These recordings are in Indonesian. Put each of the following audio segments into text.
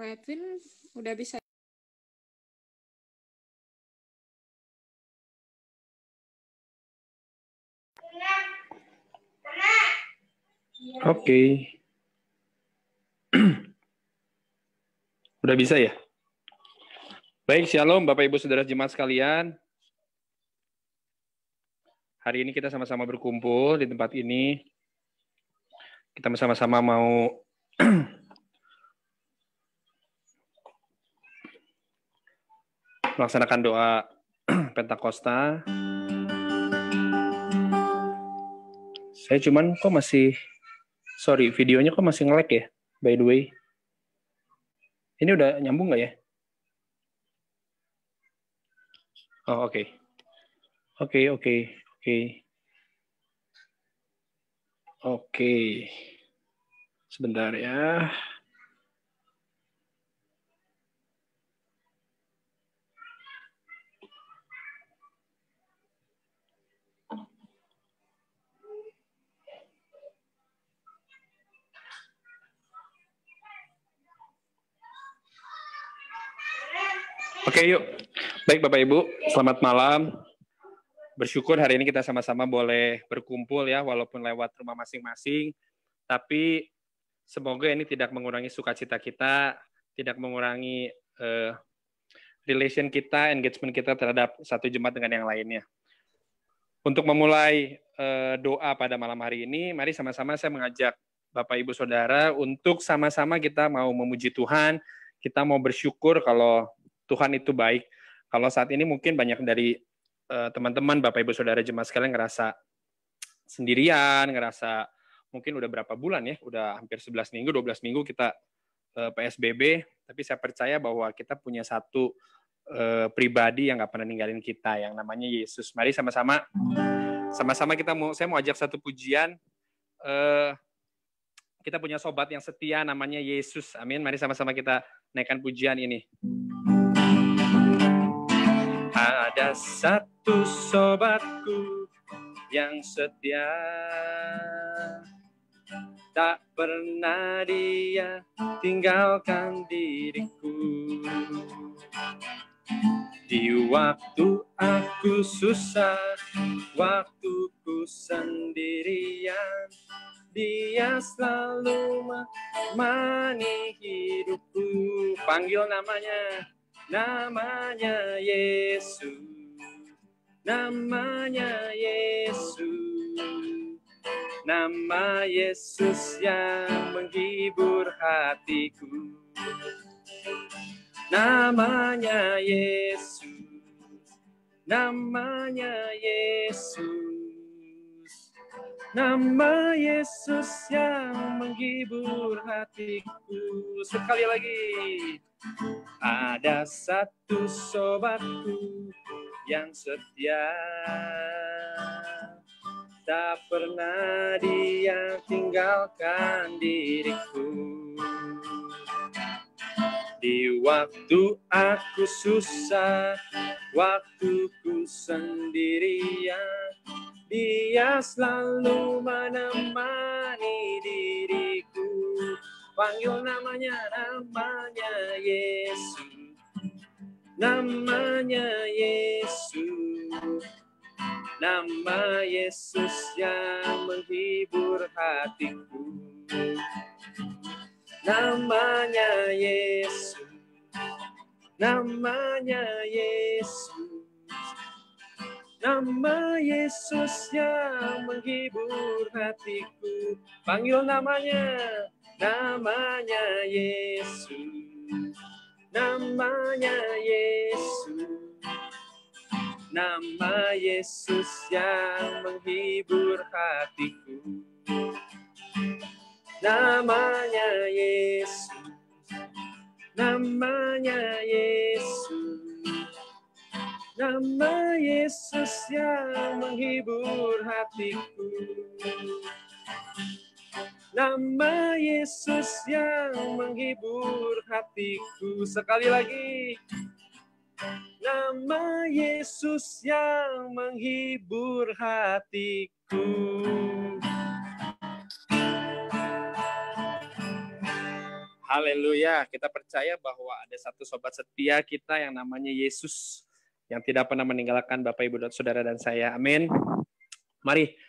Ko Edwin udah bisa. Oke. Udah bisa ya? Baik, shalom Bapak Ibu Saudara Jemaat sekalian. Hari ini kita sama-sama berkumpul di tempat ini. Kita sama-sama mau melaksanakan doa Pentakosta. Saya cuman kok masih, videonya kok masih nge-lag ya, by the way. Ini udah nyambung nggak ya? Oh, oke. Oke. Sebentar ya. Oke, yuk. Baik Bapak Ibu, selamat malam. Bersyukur hari ini kita sama-sama boleh berkumpul ya, walaupun lewat rumah masing-masing. Tapi semoga ini tidak mengurangi sukacita kita, tidak mengurangi relation kita, engagement kita terhadap satu jemaat dengan yang lainnya. Untuk memulai doa pada malam hari ini, mari sama-sama saya mengajak Bapak Ibu Saudara untuk sama-sama kita mau memuji Tuhan, kita mau bersyukur kalau Tuhan itu baik. Kalau saat ini mungkin banyak dari teman-teman, Bapak Ibu Saudara jemaat sekalian ngerasa sendirian, ngerasa mungkin udah berapa bulan ya, udah hampir 11 minggu, 12 minggu kita PSBB, tapi saya percaya bahwa kita punya satu pribadi yang nggak pernah ninggalin kita, yang namanya Yesus. Mari sama-sama saya mau ajak satu pujian. Kita punya sobat yang setia namanya Yesus. Amin. Mari sama-sama kita naikkan pujian ini. Ada satu sobatku yang setia, tak pernah dia tinggalkan diriku. Di waktu aku susah, waktuku sendirian, dia selalu menemani hidupku. Panggil namanya Yesus, namanya Yesus, nama Yesus yang menghibur hatiku. Namanya Yesus, namanya Yesus, nama Yesus yang menghibur hatiku. Sekali lagi. Ada satu sobatku yang setia, tak pernah dia tinggalkan diriku. Di waktu aku susah, waktuku sendirian, dia selalu menemani diriku. Panggil namanya Yesus, namanya Yesus, nama Yesus yang menghibur hatiku. Namanya Yesus, namanya Yesus, nama Yesus yang menghibur hatiku. Panggil namanya Yesus, namanya Yesus, nama Yesus yang menghibur hatiku. Namanya Yesus, namanya Yesus, nama Yesus yang menghibur hatiku. Nama Yesus yang menghibur hatiku. Sekali lagi. Nama Yesus yang menghibur hatiku. Haleluya, kita percaya bahwa ada satu sobat setia kita yang namanya Yesus, yang tidak pernah meninggalkan Bapak, Ibu, Saudara, dan saya. Amin. Mari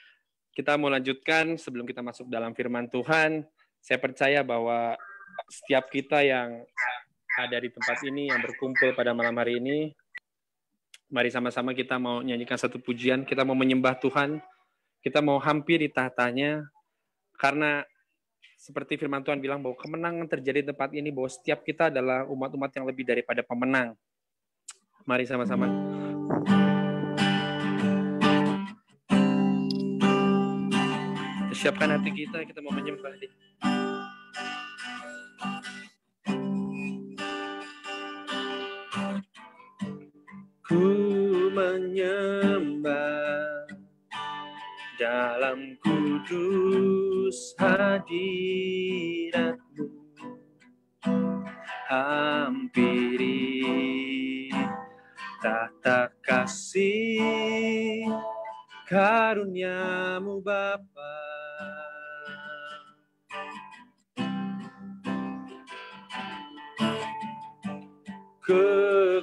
kita mau lanjutkan sebelum kita masuk dalam firman Tuhan. Saya percaya bahwa setiap kita yang ada di tempat ini, yang berkumpul pada malam hari ini, mari sama-sama kita mau nyanyikan satu pujian, kita mau menyembah Tuhan, kita mau hampiri tahtanya, karena seperti firman Tuhan bilang bahwa kemenangan terjadi di tempat ini, bahwa setiap kita adalah umat-umat yang lebih daripada pemenang. Mari sama-sama. Siapkan hati kita mau menyembah. Ku menyembah dalam kudus hadirat-Mu, hampiri tahta kasih karunia-Mu Bapa.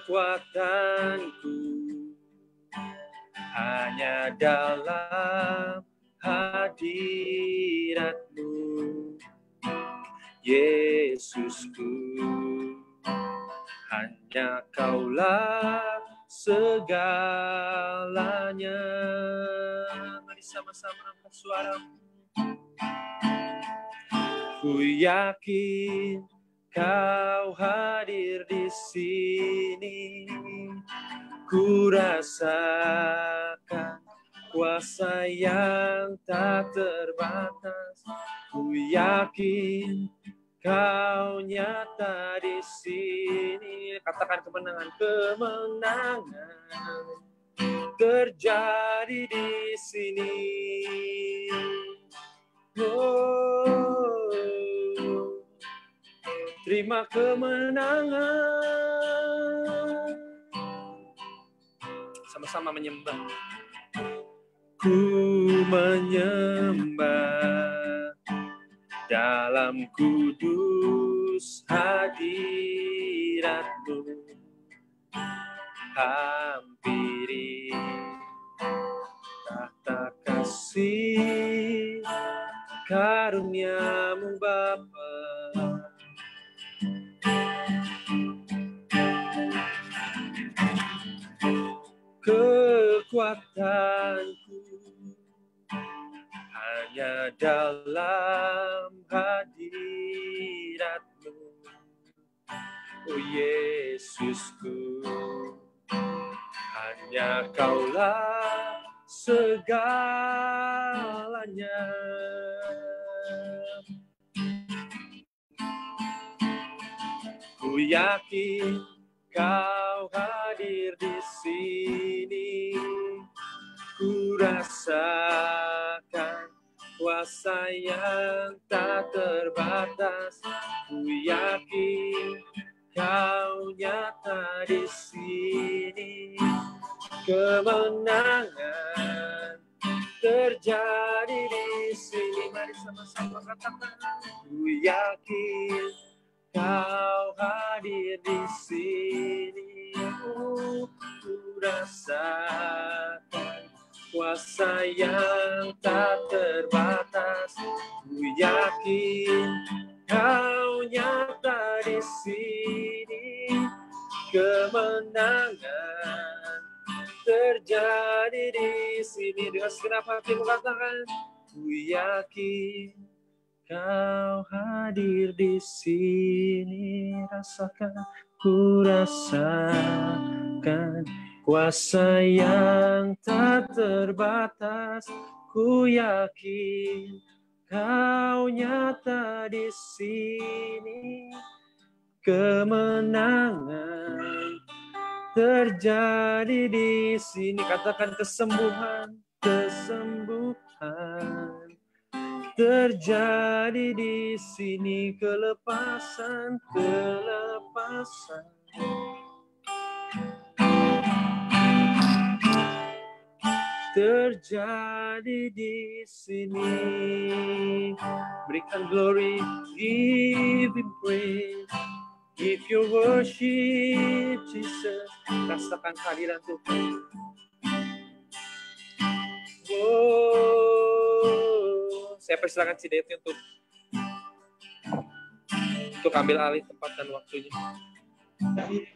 Kekuatanku hanya dalam hadirat-Mu, Yesusku. Hanya Kaulah segalanya. Mari sama-sama angkat suaramu. Ku yakin Kau hadir di sini, ku rasakan kuasa yang tak terbatas. Ku yakin Kau nyata di sini. Katakan kemenangan, kemenangan terjadi di sini. Oh, terima kemenangan. Sama-sama menyembah. Ku menyembah dalam kudus hadirat-Mu, hampiri tahta kasih karunia-Mu Bapa. Kekuatanku hanya dalam hadirat-Mu, oh Yesusku. Hanya Kaulah segalanya. Ku yakin Kau hadir di sini, ku rasakan kuasa yang tak terbatas. Ku yakin Kau nyata di sini, kemenangan terjadi di sini. Mari sama-sama katakan, ku yakin Kau hadir di sini, ku rasakan kuasa yang tak terbatas. Ku yakin Kau nyata di sini, kemenangan terjadi di sini. Dengan segenap hatimu katakan, ku yakin Kau hadir di sini. Rasakan, ku rasakan kuasa yang tak terbatas. Ku yakin Kau nyata di sini, kemenangan terjadi di sini. Katakan kesembuhan, kesembuhan terjadi di sini, kelepasan, kelepasan. terjadi di sini. Berikan glory, give him praise, give your worship Jesus. Rasakan kehadiran Tuhan. Oh, saya persilakan si Devi untuk ambil alih tempat dan waktunya. Haleluya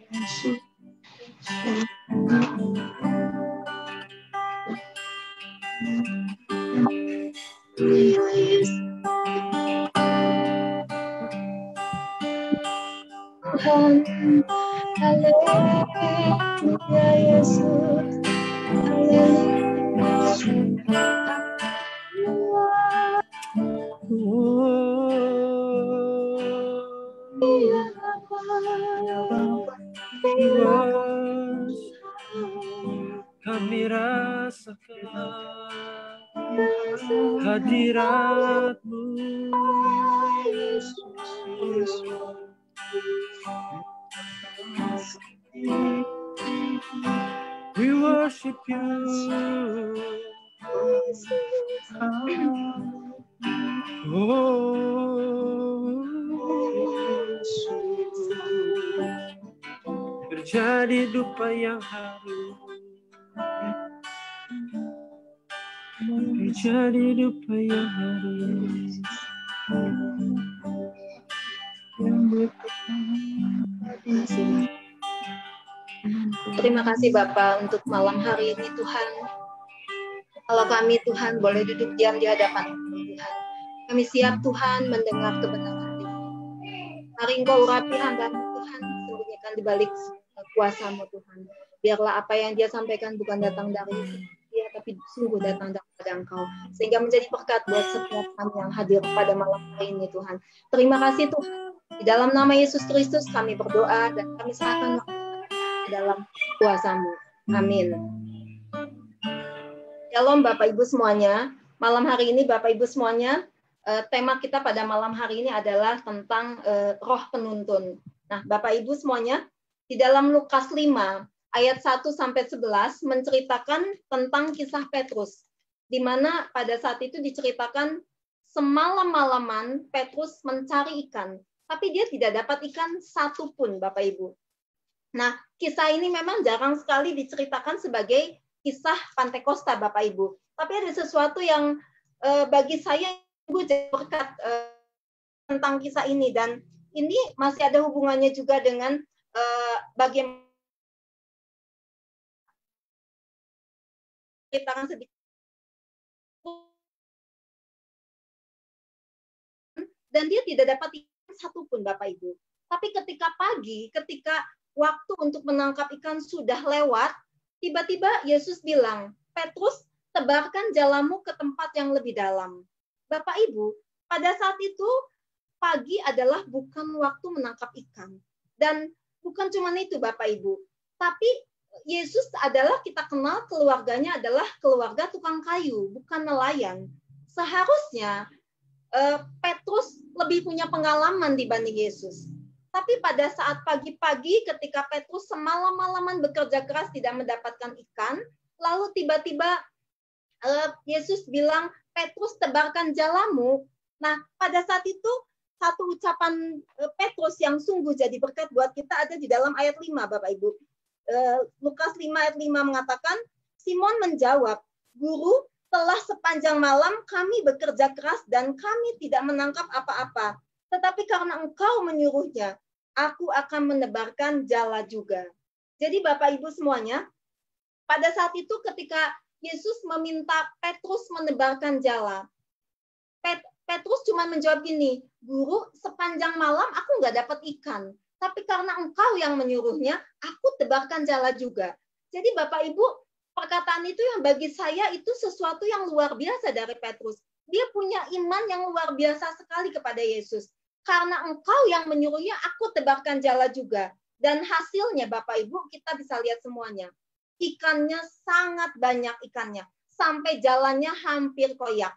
Yesus, kami rasakan hadirat-Mu Yesus. We worship you. Terjadi dupa yang haru, terjadi dupa yang haru. Terima kasih Bapak untuk malam hari ini Tuhan. Kalau kami Tuhan boleh duduk diam di hadapan Tuhan, kami siap Tuhan mendengar kebenaran Tuhan. Mari Engkau urapi hamba Tuhan, sembunyikan di balik kuasa-Mu Tuhan. Biarlah apa yang Dia sampaikan bukan datang dari Dia, tapi sungguh datang daripada Engkau. Sehingga menjadi berkat buat setiap kami yang hadir pada malam hari ini Tuhan. Terima kasih Tuhan. Di dalam nama Yesus Kristus kami berdoa dan kami serahkan dalam kuasa-Mu. Amin. Shalom Bapak Ibu semuanya. Malam hari ini Bapak Ibu semuanya, tema kita pada malam hari ini adalah tentang roh penuntun. Nah, Bapak Ibu semuanya, di dalam Lukas 5 ayat 1 sampai 11 menceritakan tentang kisah Petrus, di mana pada saat itu diceritakan semalam-malaman Petrus mencari ikan, tapi dia tidak dapat ikan satu pun, Bapak Ibu. Nah, kisah ini memang jarang sekali diceritakan sebagai kisah Pantekosta, Bapak Ibu. Tapi ada sesuatu yang bagi saya Ibu jadi berkat tentang kisah ini, dan ini masih ada hubungannya juga dengan bagaimana ceritakan sedikit. Dan dia tidak dapat ikan satu pun, Bapak Ibu. Tapi ketika pagi, ketika waktu untuk menangkap ikan sudah lewat, tiba-tiba Yesus bilang, Petrus, tebarkan jalamu ke tempat yang lebih dalam. Bapak Ibu, pada saat itu pagi adalah bukan waktu menangkap ikan. Dan bukan cuma itu Bapak Ibu, tapi Yesus adalah, kita kenal keluarganya adalah keluarga tukang kayu, bukan nelayan. Seharusnya Petrus lebih punya pengalaman dibanding Yesus. Tapi pada saat pagi-pagi ketika Petrus semalam-malaman bekerja keras tidak mendapatkan ikan, lalu tiba-tiba Yesus bilang, Petrus tebarkan jalamu. Nah, pada saat itu satu ucapan Petrus yang sungguh jadi berkat buat kita ada di dalam ayat 5, Bapak Ibu. Lukas 5 ayat 5 mengatakan, Simon menjawab, Guru, telah sepanjang malam kami bekerja keras dan kami tidak menangkap apa-apa. Tetapi karena Engkau menyuruhnya, aku akan menebarkan jala juga. Jadi Bapak Ibu semuanya, pada saat itu ketika Yesus meminta Petrus menebarkan jala, Petrus cuma menjawab gini, Guru, sepanjang malam aku nggak dapat ikan. Tapi karena Engkau yang menyuruhnya, aku tebarkan jala juga. Jadi Bapak Ibu, perkataan itu yang bagi saya itu sesuatu yang luar biasa dari Petrus. Dia punya iman yang luar biasa sekali kepada Yesus. Karena Engkau yang menyuruhnya, aku tebarkan jala juga. Dan hasilnya Bapak Ibu, kita bisa lihat semuanya. Ikannya sangat banyak ikannya. Sampai jalannya hampir koyak.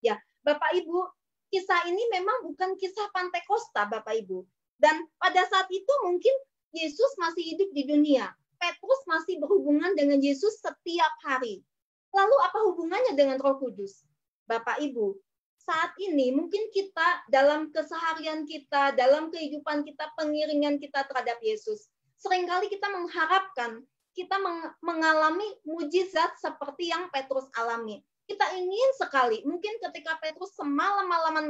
Ya, Bapak Ibu, kisah ini memang bukan kisah Pantekosta, Bapak Ibu. Dan pada saat itu mungkin Yesus masih hidup di dunia. Petrus masih berhubungan dengan Yesus setiap hari. Lalu apa hubungannya dengan Roh Kudus? Bapak Ibu, saat ini mungkin kita dalam keseharian kita, dalam kehidupan kita, pengiringan kita terhadap Yesus, seringkali kita mengharapkan kita mengalami mujizat seperti yang Petrus alami. Kita ingin sekali, mungkin ketika Petrus semalam-malaman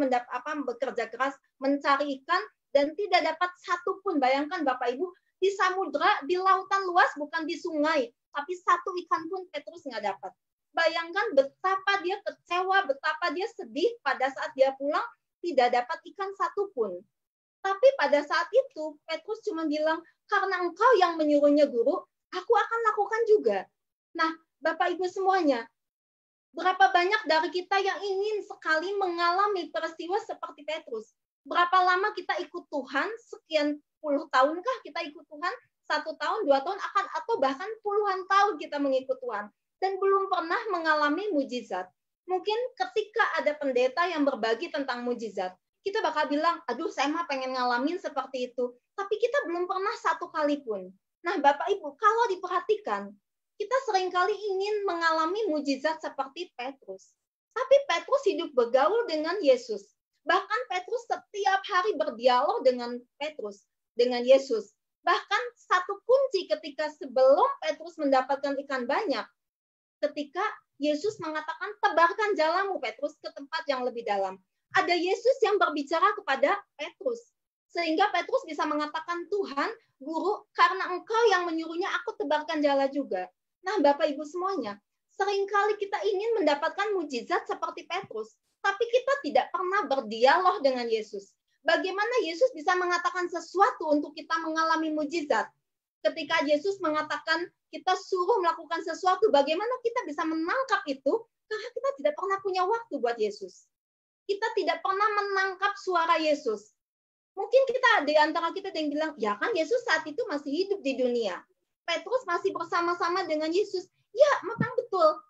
bekerja keras mencari ikan dan tidak dapat satu pun. Bayangkan Bapak Ibu, di samudra, di lautan luas, bukan di sungai, tapi satu ikan pun Petrus nggak dapat. Bayangkan betapa dia kecewa, betapa dia sedih pada saat dia pulang tidak dapat ikan satu pun. Tapi pada saat itu Petrus cuma bilang, karena engkau yang menyuruhnya guru, aku akan lakukan juga. Nah, Bapak Ibu semuanya, berapa banyak dari kita yang ingin sekali mengalami peristiwa seperti Petrus? Berapa lama kita ikut Tuhan? Sekian puluh tahunkah kita ikut Tuhan? 1 tahun, 2 tahun, atau bahkan puluhan tahun kita mengikut Tuhan dan belum pernah mengalami mujizat. Mungkin ketika ada pendeta yang berbagi tentang mujizat, kita bakal bilang, aduh saya mah pengen ngalamin seperti itu. Tapi kita belum pernah satu kali pun. Nah Bapak Ibu, kalau diperhatikan, kita seringkali ingin mengalami mujizat seperti Petrus. Tapi Petrus hidup bergaul dengan Yesus. Bahkan Petrus setiap hari berdialog dengan Yesus. Bahkan satu kunci ketika sebelum Petrus mendapatkan ikan banyak, ketika Yesus mengatakan, tebarkan jalamu Petrus ke tempat yang lebih dalam. Ada Yesus yang berbicara kepada Petrus. Sehingga Petrus bisa mengatakan, Tuhan, Guru, karena engkau yang menyuruhnya, aku tebarkan jala juga. Nah, Bapak Ibu semuanya, seringkali kita ingin mendapatkan mujizat seperti Petrus, tapi kita tidak pernah berdialog dengan Yesus. Bagaimana Yesus bisa mengatakan sesuatu untuk kita mengalami mujizat? Ketika Yesus mengatakan kita suruh melakukan sesuatu, bagaimana kita bisa menangkap itu? Karena kita tidak pernah punya waktu buat Yesus. Kita tidak pernah menangkap suara Yesus. Mungkin kita di antara kita yang bilang, ya kan Yesus saat itu masih hidup di dunia. Petrus masih bersama-sama dengan Yesus. Ya, memang betul.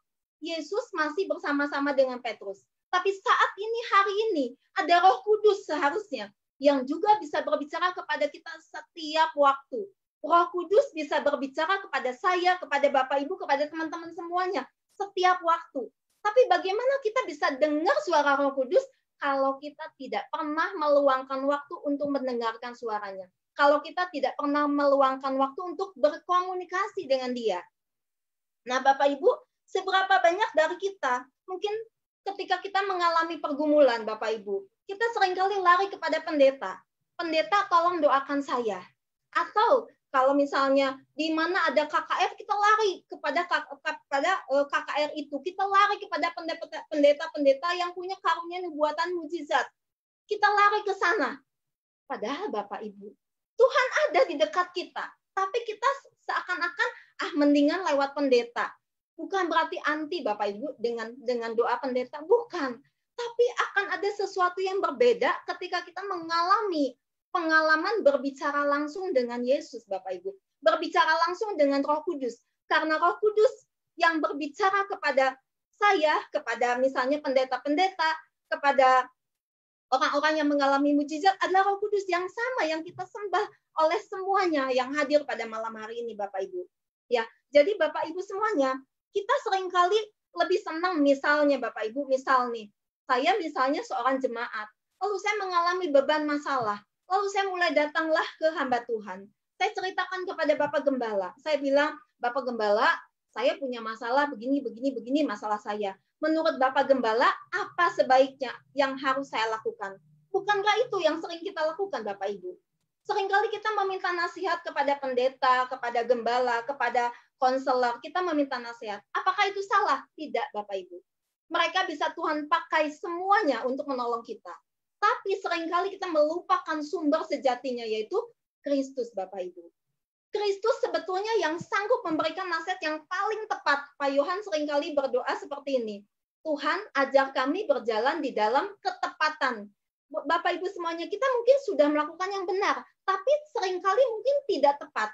Yesus masih bersama-sama dengan Petrus. Tapi saat ini, hari ini, ada Roh Kudus seharusnya yang juga bisa berbicara kepada kita setiap waktu. Roh Kudus bisa berbicara kepada saya, kepada Bapak Ibu, kepada teman-teman semuanya setiap waktu. Tapi bagaimana kita bisa dengar suara Roh Kudus kalau kita tidak pernah meluangkan waktu untuk mendengarkan suaranya? Kalau kita tidak pernah meluangkan waktu untuk berkomunikasi dengan Dia. Nah, Bapak Ibu, seberapa banyak dari kita mungkin ketika kita mengalami pergumulan, Bapak Ibu, kita seringkali lari kepada pendeta. Pendeta, tolong doakan saya. Atau kalau misalnya di mana ada KKR, kita lari kepada KKR itu. Kita lari kepada pendeta-pendeta yang punya karunia nubuatan mujizat. Kita lari ke sana. Padahal Bapak Ibu, Tuhan ada di dekat kita. Tapi kita seakan-akan, mendingan lewat pendeta. Bukan berarti anti Bapak Ibu dengan doa pendeta, bukan. Tapi akan ada sesuatu yang berbeda ketika kita mengalami pengalaman berbicara langsung dengan Yesus, Bapak Ibu. Berbicara langsung dengan Roh Kudus. Karena Roh Kudus yang berbicara kepada saya, kepada misalnya pendeta-pendeta, kepada orang-orang yang mengalami mujizat adalah Roh Kudus yang sama yang kita sembah oleh semuanya yang hadir pada malam hari ini, Bapak Ibu. Ya, jadi Bapak Ibu semuanya, kita seringkali lebih senang misalnya Bapak Ibu, misal nih, saya misalnya seorang jemaat, lalu saya mengalami beban masalah, lalu saya mulai datanglah ke hamba Tuhan. Saya ceritakan kepada Bapak Gembala, saya bilang, Bapak Gembala, saya punya masalah begini masalah saya. Menurut Bapak Gembala, apa sebaiknya yang harus saya lakukan? Bukankah itu yang sering kita lakukan, Bapak Ibu? Seringkali kita meminta nasihat kepada pendeta, kepada gembala, kepada konselor, kita meminta nasihat. Apakah itu salah? Tidak, Bapak Ibu. Mereka bisa Tuhan pakai semuanya untuk menolong kita. Tapi seringkali kita melupakan sumber sejatinya, yaitu Kristus, Bapak Ibu. Kristus sebetulnya yang sanggup memberikan nasihat yang paling tepat. Pak Yohan seringkali berdoa seperti ini. Tuhan, ajar kami berjalan di dalam ketepatan. Bapak Ibu semuanya, kita mungkin sudah melakukan yang benar, tapi seringkali mungkin tidak tepat.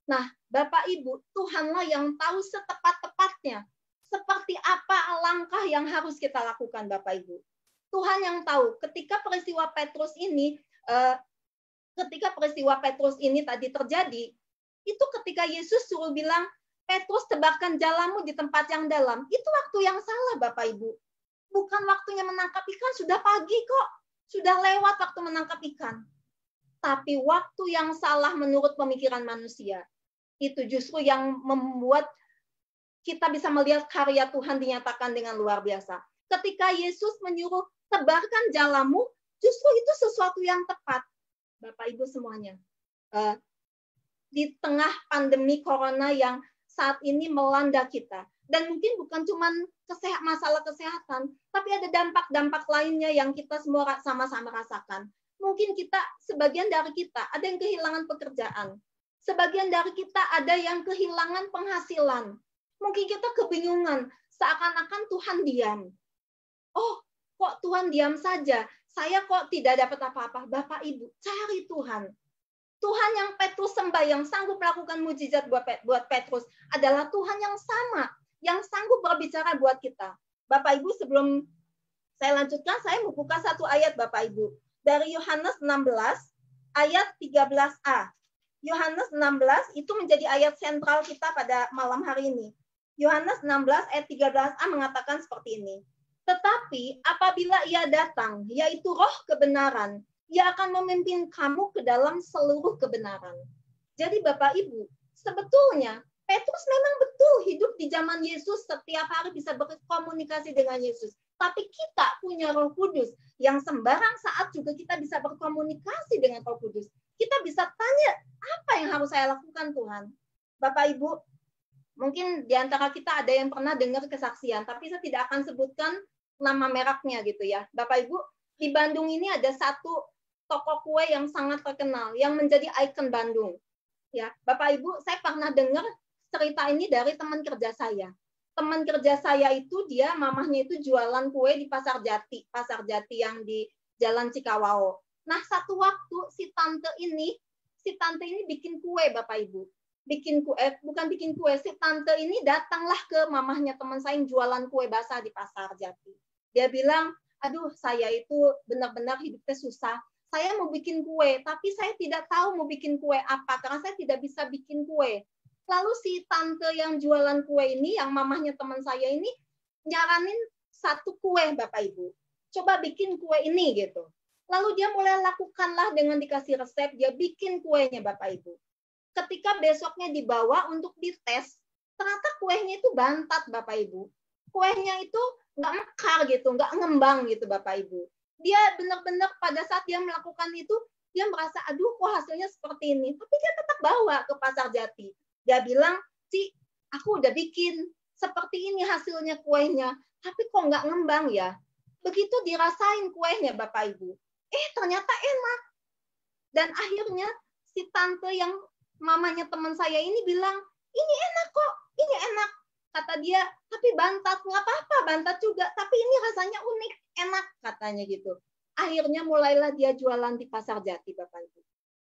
Nah, Bapak Ibu, Tuhanlah yang tahu setepat-tepatnya seperti apa langkah yang harus kita lakukan, Bapak Ibu. Tuhan yang tahu. Ketika peristiwa Petrus ini tadi terjadi, itu ketika Yesus suruh bilang, Petrus, tebarkan jalamu di tempat yang dalam. Itu waktu yang salah, Bapak Ibu. Bukan waktunya menangkap ikan, sudah pagi kok. Sudah lewat waktu menangkap ikan. Tapi waktu yang salah menurut pemikiran manusia. Itu justru yang membuat kita bisa melihat karya Tuhan dinyatakan dengan luar biasa. Ketika Yesus menyuruh tebarkan jalamu, justru itu sesuatu yang tepat. Bapak Ibu semuanya. Di tengah pandemi corona yang saat ini melanda kita. Dan mungkin bukan cuma masalah kesehatan, tapi ada dampak-dampak lainnya yang kita semua sama-sama rasakan. Mungkin sebagian dari kita ada yang kehilangan pekerjaan. Sebagian dari kita ada yang kehilangan penghasilan. Mungkin kita kebingungan, seakan-akan Tuhan diam. Oh, kok Tuhan diam saja? Saya kok tidak dapat apa-apa? Bapak Ibu, cari Tuhan. Tuhan yang Petrus sembah, yang sanggup melakukan mujizat buat Petrus, adalah Tuhan yang sama, yang sanggup berbicara buat kita. Bapak Ibu, sebelum saya lanjutkan, saya mau buka satu ayat Bapak Ibu. Dari Yohanes 16, ayat 13a. Yohanes 16 itu menjadi ayat sentral kita pada malam hari ini. Yohanes 16 ayat 13a mengatakan seperti ini. Tetapi apabila ia datang, yaitu roh kebenaran, ia akan memimpin kamu ke dalam seluruh kebenaran. Jadi Bapak Ibu, sebetulnya Petrus memang betul hidup di zaman Yesus, setiap hari bisa berkomunikasi dengan Yesus. Tapi kita punya Roh Kudus yang sembarang saat juga kita bisa berkomunikasi dengan Roh Kudus. Kita bisa tanya, apa yang harus saya lakukan Tuhan? Bapak Ibu, mungkin di antara kita ada yang pernah dengar kesaksian, tapi saya tidak akan sebutkan nama mereknya gitu ya. Bapak Ibu, di Bandung ini ada satu toko kue yang sangat terkenal, yang menjadi ikon Bandung. Ya, Bapak Ibu, saya pernah dengar cerita ini dari teman kerja saya. Teman kerja saya itu mamahnya itu jualan kue di Pasar Jati yang di Jalan Cikawao. Nah, satu waktu si tante ini bikin kue, Bapak Ibu. Bukan bikin kue, si tante ini datanglah ke mamahnya teman saya yang jualan kue basah di Pasar Jati. Dia bilang, aduh saya itu benar-benar hidupnya susah. Saya mau bikin kue, tapi saya tidak tahu mau bikin kue apa, karena saya tidak bisa bikin kue. Lalu si tante yang jualan kue ini, yang mamahnya teman saya ini, nyaranin satu kue, Bapak Ibu. Coba bikin kue ini, gitu. Lalu dia mulai lakukanlah dengan dikasih resep, dia bikin kuenya, Bapak Ibu. Ketika besoknya dibawa untuk dites, ternyata kuenya itu bantat, Bapak Ibu. Kuenya itu nggak mekar gitu, nggak ngembang gitu, Bapak Ibu. Dia benar-benar pada saat dia melakukan itu, dia merasa, aduh kok hasilnya seperti ini. Tapi dia tetap bawa ke Pasar Jati. Dia bilang, aku udah bikin seperti ini hasilnya kuenya, tapi kok nggak ngembang ya? Begitu dirasain kuenya, Bapak Ibu. Ternyata enak. Dan akhirnya si tante yang mamanya teman saya ini bilang, ini enak kok, ini enak. Kata dia, tapi bantat, nggak apa-apa, bantat juga. Tapi ini rasanya unik, enak, katanya gitu. Akhirnya mulailah dia jualan di Pasar Jati, Bapak Ibu.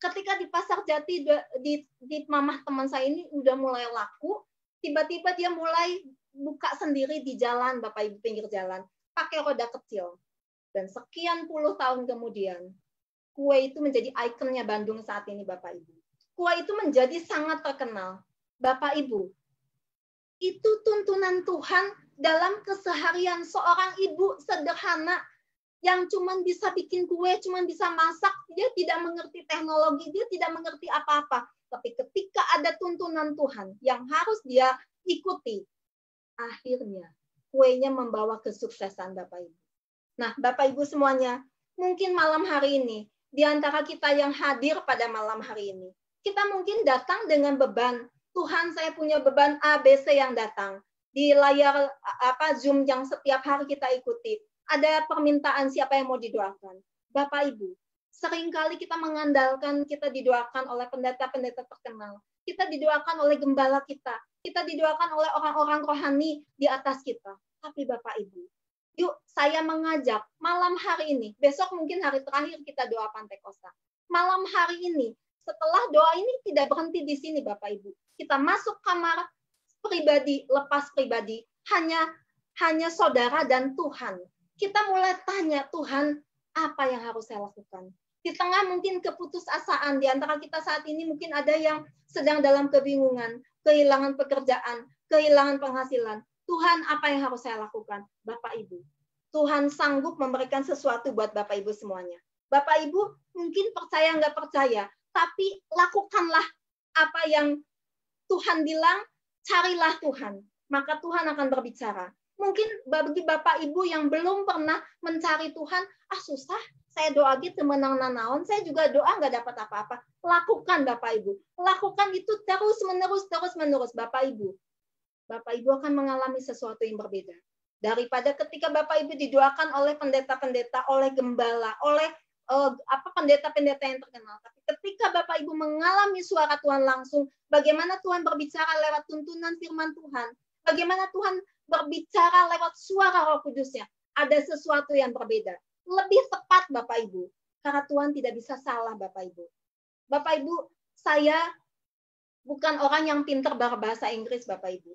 Ketika di Pasar Jati, di mamah teman saya ini udah mulai laku, tiba-tiba dia mulai buka sendiri di jalan, Bapak Ibu, pinggir jalan, pakai roda kecil. Dan sekian puluh tahun kemudian, kue itu menjadi ikonnya Bandung saat ini, Bapak Ibu. Kue itu menjadi sangat terkenal. Bapak Ibu, itu tuntunan Tuhan dalam keseharian seorang ibu sederhana yang cuma bisa bikin kue, cuma bisa masak, dia tidak mengerti teknologi, dia tidak mengerti apa-apa. Tapi ketika ada tuntunan Tuhan yang harus dia ikuti, akhirnya kuenya membawa kesuksesan, Bapak Ibu. Nah, Bapak Ibu semuanya, mungkin malam hari ini, di antara kita yang hadir pada malam hari ini, kita mungkin datang dengan beban. Tuhan, saya punya beban A, B, C yang datang. Di layar Zoom yang setiap hari kita ikuti, ada permintaan siapa yang mau didoakan. Bapak Ibu, seringkali kita mengandalkan kita didoakan oleh pendeta-pendeta terkenal. Kita didoakan oleh gembala kita. Kita didoakan oleh orang-orang rohani di atas kita. Tapi Bapak Ibu, yuk saya mengajak malam hari ini, besok mungkin hari terakhir kita doa Pantekosta. Malam hari ini, setelah doa ini tidak berhenti di sini Bapak Ibu. Kita masuk kamar pribadi, lepas pribadi, hanya saudara dan Tuhan. Kita mulai tanya, Tuhan, apa yang harus saya lakukan? Di tengah mungkin keputusasaan, di antara kita saat ini mungkin ada yang sedang dalam kebingungan. kehilangan pekerjaan, kehilangan penghasilan. Tuhan, apa yang harus saya lakukan? Bapak Ibu, Tuhan sanggup memberikan sesuatu buat Bapak Ibu semuanya. Bapak Ibu mungkin percaya nggak percaya, tapi lakukanlah apa yang Tuhan bilang, carilah Tuhan. Maka Tuhan akan berbicara. Mungkin bagi Bapak Ibu yang belum pernah mencari Tuhan, susah, saya doa gitu menang nanaon, saya juga doa nggak dapat apa-apa. Lakukan Bapak Ibu. Lakukan itu terus-menerus Bapak Ibu. Bapak Ibu akan mengalami sesuatu yang berbeda. Daripada ketika Bapak Ibu didoakan oleh pendeta-pendeta, oleh gembala, oleh pendeta-pendeta yang terkenal. Tapi ketika Bapak Ibu mengalami suara Tuhan langsung, bagaimana Tuhan berbicara lewat tuntunan firman Tuhan, bagaimana Tuhan berbicara lewat suara Roh Kudusnya, ada sesuatu yang berbeda. Lebih tepat Bapak Ibu, karena Tuhan tidak bisa salah Bapak Ibu. Bapak Ibu, saya bukan orang yang pintar berbahasa Inggris Bapak Ibu.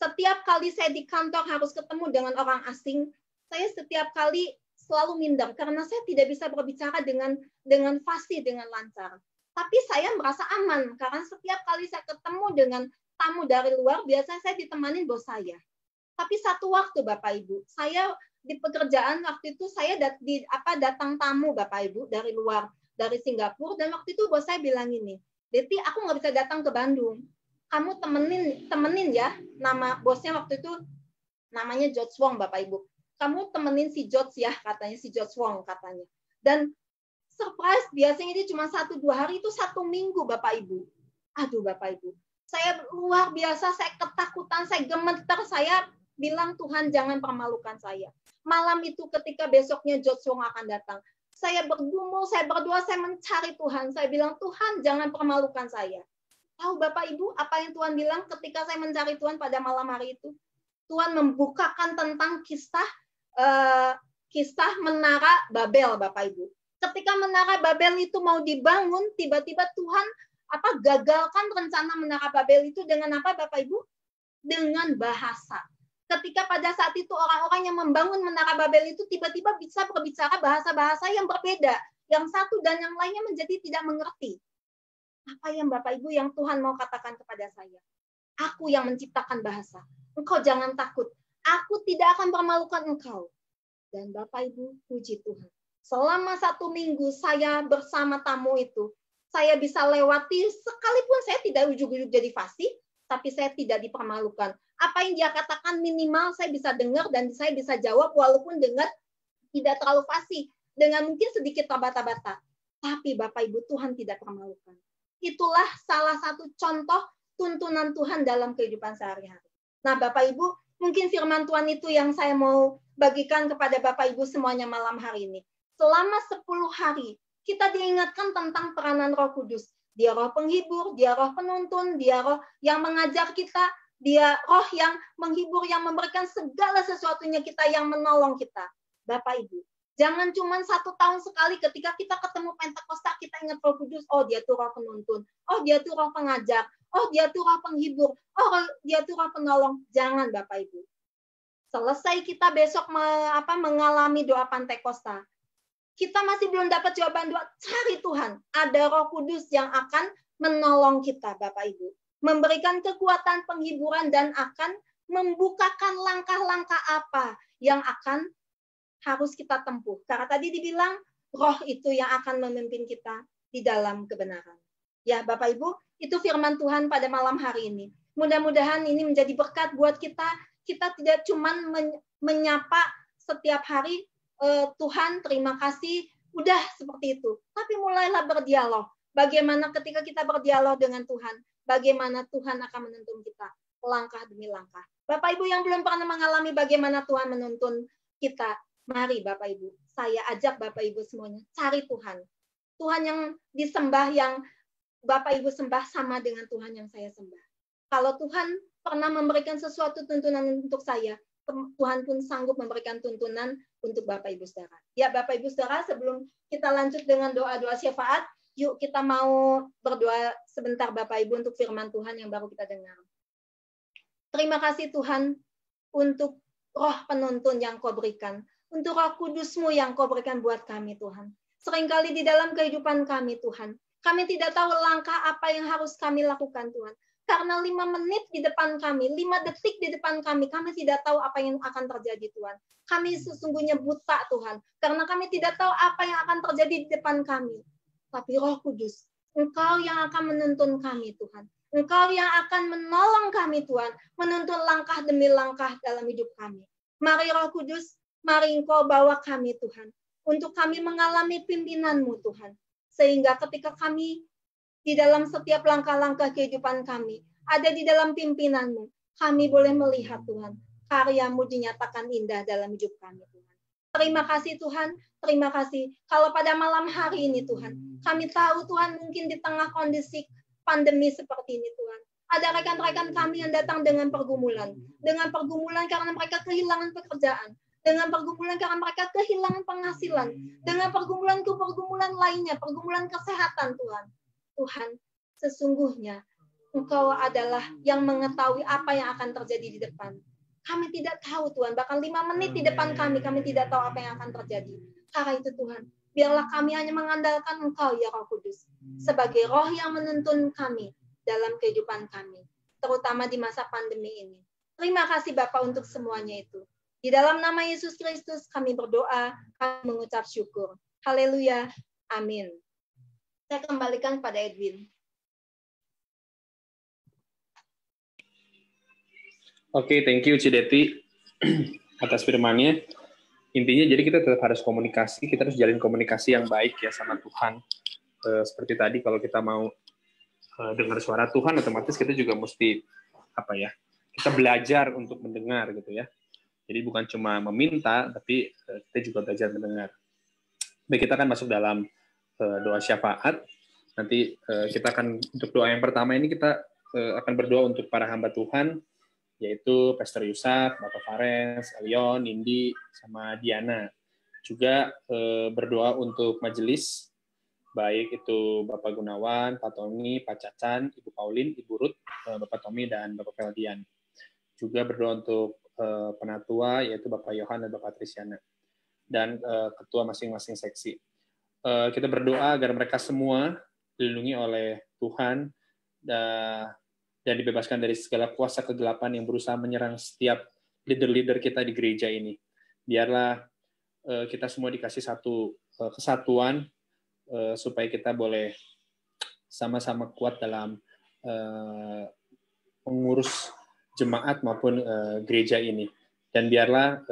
Setiap kali saya di kantor harus ketemu dengan orang asing, saya setiap kali selalu minder karena saya tidak bisa berbicara dengan fasih, dengan lancar. Tapi saya merasa aman karena setiap kali saya ketemu dengan tamu dari luar, biasanya saya ditemani bos saya. Tapi satu waktu Bapak Ibu, saya di pekerjaan waktu itu saya datang tamu Bapak Ibu dari luar, dari Singapura, dan waktu itu bos saya bilang ini, Deti, aku nggak bisa datang ke Bandung. Kamu temenin ya, nama bosnya waktu itu namanya George Wong Bapak Ibu. Kamu temenin si George ya, katanya si George Wong katanya. Dan surprise, biasanya dia cuma 1-2 hari, itu 1 minggu Bapak Ibu. Aduh Bapak Ibu, saya luar biasa, saya ketakutan, saya gemeter, saya bilang Tuhan jangan permalukan saya. Malam itu ketika besoknya George Wong akan datang, saya bergumul, saya berdoa, saya mencari Tuhan. Saya bilang, Tuhan jangan permalukan saya. Tahu Bapak Ibu apa yang Tuhan bilang ketika saya mencari Tuhan pada malam hari itu? Tuhan membukakan tentang kisah menara Babel Bapak Ibu. Ketika menara Babel itu mau dibangun, tiba-tiba Tuhan gagalkan rencana menara Babel itu dengan apa Bapak Ibu? Dengan bahasa. Ketika pada saat itu orang-orang yang membangun menara Babel itu tiba-tiba bisa berbicara bahasa-bahasa yang berbeda. Yang satu dan yang lainnya menjadi tidak mengerti. Apa yang Bapak Ibu yang Tuhan mau katakan kepada saya? Aku yang menciptakan bahasa. Engkau jangan takut. Aku tidak akan permalukan engkau. Dan Bapak Ibu, puji Tuhan. Selama 1 minggu saya bersama tamu itu, saya bisa lewati, sekalipun saya tidak ujug-ujug jadi fasih, tapi saya tidak dipermalukan. Apa yang dia katakan minimal saya bisa dengar dan saya bisa jawab walaupun dengar tidak terlalu fasih. Dengan mungkin sedikit terbata-bata. Tapi Bapak Ibu, Tuhan tidak permalukan. Itulah salah satu contoh tuntunan Tuhan dalam kehidupan sehari-hari. Nah Bapak Ibu, mungkin firman Tuhan itu yang saya mau bagikan kepada Bapak Ibu semuanya malam hari ini. Selama 10 hari, kita diingatkan tentang peranan Roh Kudus. Dia roh penghibur, dia roh penuntun, dia roh yang mengajar kita, dia roh yang menghibur, yang memberikan segala sesuatunya kita, yang menolong kita. Bapak Ibu, jangan cuma 1 tahun sekali ketika kita ketemu Pentakosta, kita ingat Roh Kudus, oh dia tuh roh penuntun, oh dia tuh roh pengajar, oh dia tuh roh penghibur, oh dia tuh roh penolong. Jangan Bapak Ibu. Selesai kita besok mengalami doa Pentakosta, kita masih belum dapat jawaban doa, cari Tuhan. Ada Roh Kudus yang akan menolong kita Bapak Ibu. Memberikan kekuatan penghiburan dan akan membukakan langkah-langkah apa yang akan harus kita tempuh. Karena tadi dibilang, roh itu yang akan memimpin kita di dalam kebenaran. Ya Bapak Ibu, itu firman Tuhan pada malam hari ini. Mudah-mudahan ini menjadi berkat buat kita. Kita tidak cuma menyapa setiap hari, Tuhan terima kasih, udah seperti itu. Tapi mulailah berdialog. Bagaimana ketika kita berdialog dengan Tuhan, bagaimana Tuhan akan menuntun kita langkah demi langkah. Bapak Ibu yang belum pernah mengalami bagaimana Tuhan menuntun kita, mari Bapak Ibu, saya ajak Bapak Ibu semuanya, cari Tuhan. Tuhan yang disembah, yang Bapak Ibu sembah sama dengan Tuhan yang saya sembah. Kalau Tuhan pernah memberikan sesuatu tuntunan untuk saya, Tuhan pun sanggup memberikan tuntunan untuk Bapak Ibu Saudara. Ya Bapak Ibu Saudara, sebelum kita lanjut dengan doa-doa syafaat, yuk kita mau berdoa sebentar Bapak Ibu untuk firman Tuhan yang baru kita dengar. Terima kasih Tuhan untuk roh penuntun yang Kau berikan, untuk Roh Kudus-Mu yang Kau berikan buat kami Tuhan. Seringkali di dalam kehidupan kami Tuhan, kami tidak tahu langkah apa yang harus kami lakukan Tuhan. Karena 5 menit di depan kami, 5 detik di depan kami tidak tahu apa yang akan terjadi, Tuhan. Kami sesungguhnya buta, Tuhan. Karena kami tidak tahu apa yang akan terjadi di depan kami. Tapi Roh Kudus, Engkau yang akan menuntun kami, Tuhan. Engkau yang akan menolong kami, Tuhan. Menuntun langkah demi langkah dalam hidup kami. Mari Roh Kudus, mari Engkau bawa kami, Tuhan. Untuk kami mengalami pimpinan-Mu, Tuhan. Sehingga ketika kami di dalam setiap langkah-langkah kehidupan kami, ada di dalam pimpinan-Mu, kami boleh melihat, Tuhan, karya-Mu dinyatakan indah dalam hidup kami, Tuhan. Terima kasih, Tuhan. Terima kasih. Kalau pada malam hari ini, Tuhan, kami tahu, Tuhan, mungkin di tengah kondisi pandemi seperti ini, Tuhan, ada rekan-rekan kami yang datang dengan pergumulan. Dengan pergumulan karena mereka kehilangan pekerjaan. Dengan pergumulan karena mereka kehilangan penghasilan. Dengan pergumulan lainnya, pergumulan kesehatan, Tuhan. Tuhan, sesungguhnya Engkau adalah yang mengetahui apa yang akan terjadi di depan. Kami tidak tahu, Tuhan. Bahkan 5 menit di depan kami tidak tahu apa yang akan terjadi. Karena itu, Tuhan, biarlah kami hanya mengandalkan Engkau, ya Roh Kudus, sebagai roh yang menuntun kami dalam kehidupan kami, terutama di masa pandemi ini. Terima kasih, Bapak, untuk semuanya itu. Di dalam nama Yesus Kristus, kami berdoa, kami mengucap syukur. Haleluya. Amin. Saya kembalikan pada Edwin. Oke, thank you Cideti atas firman-Nya. Intinya jadi kita tetap harus komunikasi, kita harus jalin komunikasi yang baik ya sama Tuhan. Seperti tadi kalau kita mau dengar suara Tuhan, otomatis kita juga mesti kita belajar untuk mendengar gitu ya. Jadi bukan cuma meminta, tapi kita juga belajar mendengar. Baik, kita akan masuk dalam doa syafaat. Nanti kita akan untuk doa yang pertama ini kita akan berdoa untuk para hamba Tuhan, yaitu Pastor Yusaf, Bapak Fares, Elion, Nindi, sama Diana. Juga berdoa untuk majelis, baik itu Bapak Gunawan, Pak Tommy, Pak Cacan, Ibu Paulin, Ibu Ruth, Bapak Tommy, dan Bapak Feldian. Juga berdoa untuk penatua, yaitu Bapak Yohan dan Bapak Trisyana. Dan ketua masing-masing seksi. Kita berdoa agar mereka semua dilindungi oleh Tuhan dan dibebaskan dari segala kuasa kegelapan yang berusaha menyerang setiap leader-leader kita di gereja ini. Biarlah kita semua dikasih satu kesatuan supaya kita boleh sama-sama kuat dalam mengurus jemaat maupun gereja ini. Dan biarlah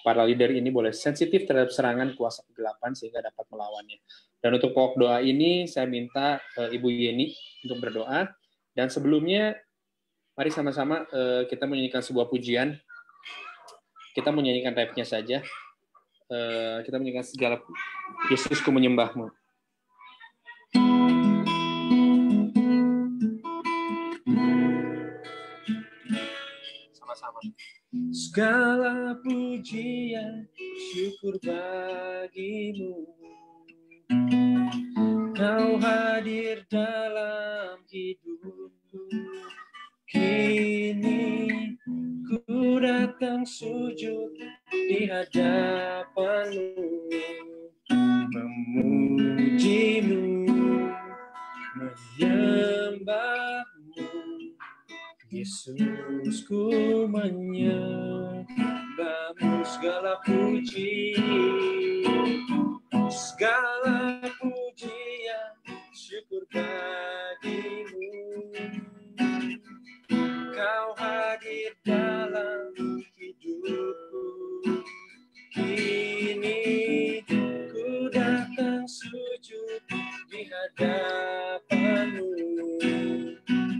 para leader ini boleh sensitif terhadap serangan kuasa kegelapan sehingga dapat melawannya. Dan untuk pokok doa ini saya minta Ibu Yeni untuk berdoa. Dan sebelumnya, mari sama-sama kita menyanyikan sebuah pujian. Kita menyanyikan rapnya saja. Kita menyanyikan segala Yesusku menyembahmu. Sama-sama. Segala pujian, syukur bagimu. Kau hadir dalam hidupku. Kini ku datang sujud di hadapanmu, memujimu, menyembahmu. Yesusku menyembahmu. Segala puji, segala pujian, syukur bagimu. Kau hadir dalam hidupku. Kini ku datang sujud di hadapanmu,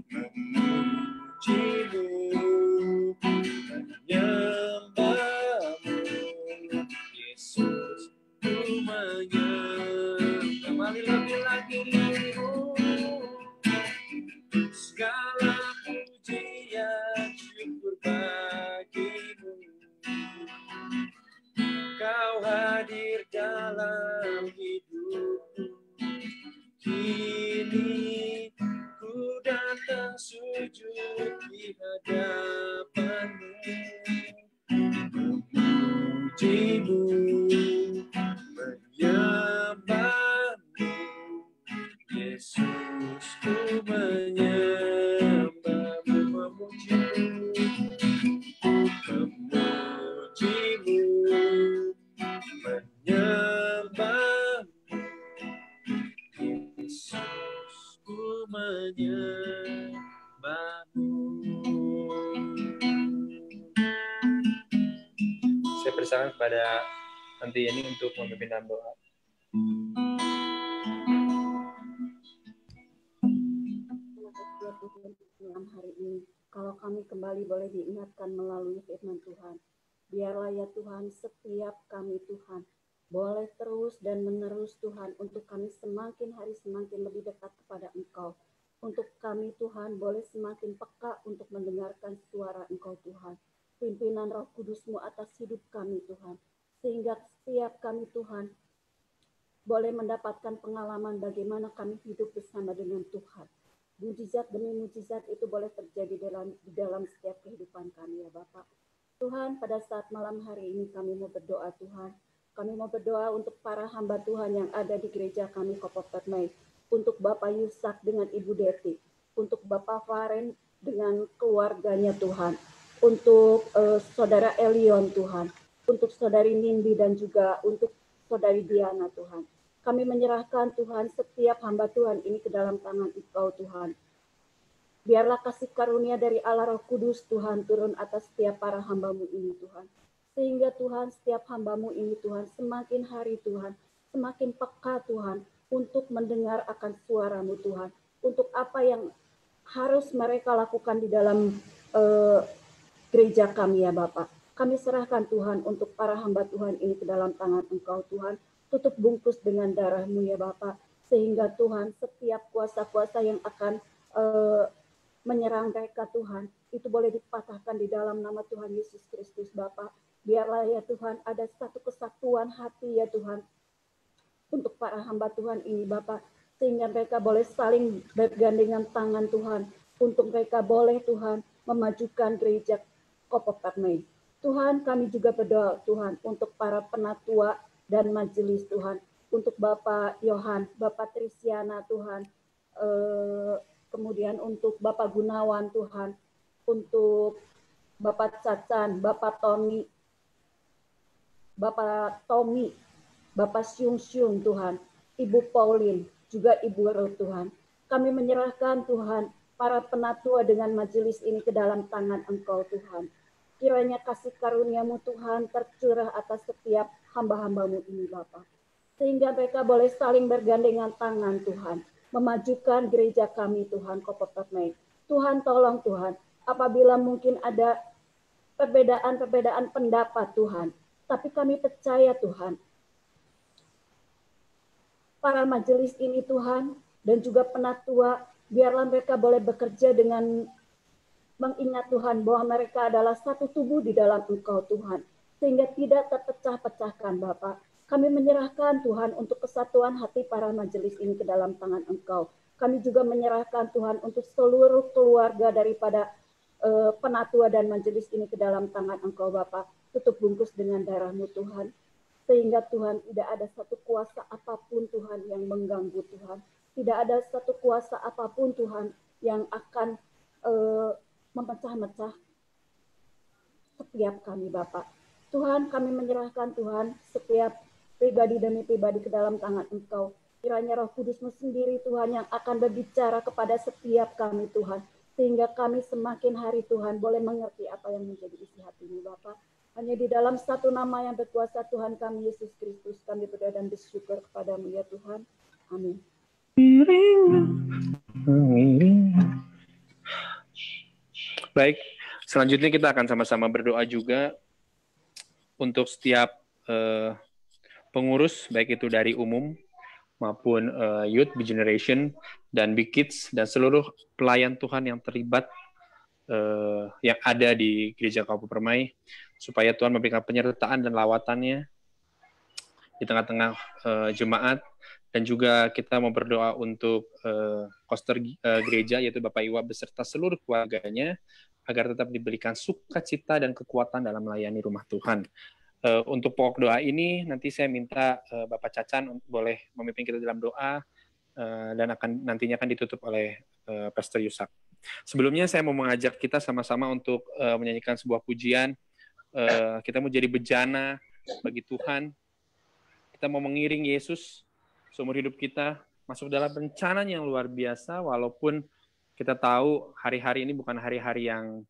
memujimu, menyembahmu. Yesus, ku menyembah. Kembali lagi segala pujian, syukur bagimu. Kau hadir dalam hidupku. Kini ku datang sujud di hadapanmu, memujimu, menyembahmu. Yesus, ku menyembahmu. menyembah Yesus, ku menyembahmu. Saya persilakan kepada nanti ini untuk memimpin dalam doa. Malam hari ini, kalau kami kembali boleh diingatkan melalui firman Tuhan, biarlah ya Tuhan, setiap kami Tuhan boleh terus dan menerus Tuhan, untuk kami semakin hari semakin lebih dekat kepada Engkau. Untuk kami Tuhan boleh semakin peka untuk mendengarkan suara Engkau Tuhan. Pimpinan Roh Kudus-Mu atas hidup kami Tuhan. Sehingga setiap kami Tuhan boleh mendapatkan pengalaman bagaimana kami hidup bersama dengan Tuhan. Mujizat demi mujizat itu boleh terjadi di dalam setiap kehidupan kami ya Bapak. Tuhan, pada saat malam hari ini kami mau berdoa Tuhan. Kami mau berdoa untuk para hamba Tuhan yang ada di gereja kami Kopo Permai. Untuk Bapak Yusak dengan Ibu Deti. Untuk Bapak Faren dengan keluarganya Tuhan. Untuk Saudara Elion Tuhan. Untuk Saudari Nindi dan juga untuk Saudari Diana Tuhan. Kami menyerahkan Tuhan setiap hamba Tuhan ini ke dalam tangan Engkau Tuhan. Biarlah kasih karunia dari Allah Roh Kudus Tuhan turun atas setiap para hamba-Mu ini Tuhan. Sehingga Tuhan setiap hamba-Mu ini Tuhan semakin hari Tuhan, semakin peka Tuhan untuk mendengar akan suara-Mu Tuhan. Untuk apa yang harus mereka lakukan di dalam gereja kami ya Bapak. Kami serahkan Tuhan untuk para hamba Tuhan ini ke dalam tangan Engkau Tuhan. Tutup bungkus dengan darah-Mu ya Bapak, sehingga Tuhan setiap kuasa-kuasa yang akan menyerang mereka Tuhan, itu boleh dipatahkan di dalam nama Tuhan Yesus Kristus Bapak. Biarlah ya Tuhan ada satu kesatuan hati ya Tuhan, untuk para hamba Tuhan ini Bapak, sehingga mereka boleh saling bergandengan tangan Tuhan, untuk mereka boleh Tuhan memajukan gereja Kopo Permai. Tuhan, kami juga berdoa Tuhan untuk para penatua dan majelis Tuhan, untuk Bapak Yohan, Bapak Trisiana Tuhan, kemudian untuk Bapak Gunawan Tuhan, untuk Bapak Cacan, Bapak Tommy, Bapak Syung Tuhan, Ibu Pauline, juga Ibu Ruth Tuhan. Kami menyerahkan Tuhan para penatua dengan majelis ini ke dalam tangan Engkau Tuhan. Kiranya kasih karunia-Mu Tuhan tercurah atas setiap hamba-hamba-Mu ini Bapak. Sehingga mereka boleh saling bergandengan tangan Tuhan. Memajukan gereja kami Tuhan Kopo Permai. Tuhan tolong Tuhan. Apabila mungkin ada perbedaan-perbedaan pendapat Tuhan. Tapi kami percaya Tuhan. Para majelis ini Tuhan. Dan juga penatua. Biarlah mereka boleh bekerja dengan mengingat Tuhan bahwa mereka adalah satu tubuh di dalam Engkau Tuhan. Sehingga tidak terpecah-pecahkan Bapak. Kami menyerahkan Tuhan untuk kesatuan hati para majelis ini ke dalam tangan Engkau. Kami juga menyerahkan Tuhan untuk seluruh keluarga daripada penatua dan majelis ini ke dalam tangan Engkau Bapak. Tutup bungkus dengan darah-Mu Tuhan. Sehingga Tuhan tidak ada satu kuasa apapun Tuhan yang mengganggu Tuhan. Tidak ada satu kuasa apapun Tuhan yang akan memecah-mecah setiap kami Bapak. Tuhan, kami menyerahkan Tuhan setiap pribadi demi pribadi ke dalam tangan Engkau. Kiranya Roh Kudus-Mu sendiri Tuhan yang akan berbicara kepada setiap kami Tuhan. Sehingga kami semakin hari Tuhan boleh mengerti apa yang menjadi isi hati-Mu Bapa. Hanya di dalam satu nama yang berkuasa Tuhan kami Yesus Kristus kami berdoa dan bersyukur kepada-Mu ya Tuhan. Amin. Baik, selanjutnya kita akan sama-sama berdoa juga untuk setiap pengurus, baik itu dari umum maupun youth, Big Generation, dan Big Kids, dan seluruh pelayan Tuhan yang terlibat, yang ada di Gereja Kopo Permai, supaya Tuhan memberikan penyertaan dan lawatannya di tengah-tengah jemaat. Dan juga kita mau berdoa untuk koster gereja, yaitu Bapak Iwa beserta seluruh keluarganya, agar tetap diberikan sukacita dan kekuatan dalam melayani rumah Tuhan. Untuk pokok doa ini, nanti saya minta Bapak Cacan boleh memimpin kita dalam doa, dan nantinya akan ditutup oleh Pastor Yusak. Sebelumnya saya mau mengajak kita sama-sama untuk menyanyikan sebuah pujian. Kita mau jadi bejana bagi Tuhan, Kita mau mengiring Yesus seumur hidup kita masuk dalam rencananya yang luar biasa, walaupun kita tahu hari-hari ini bukan hari-hari yang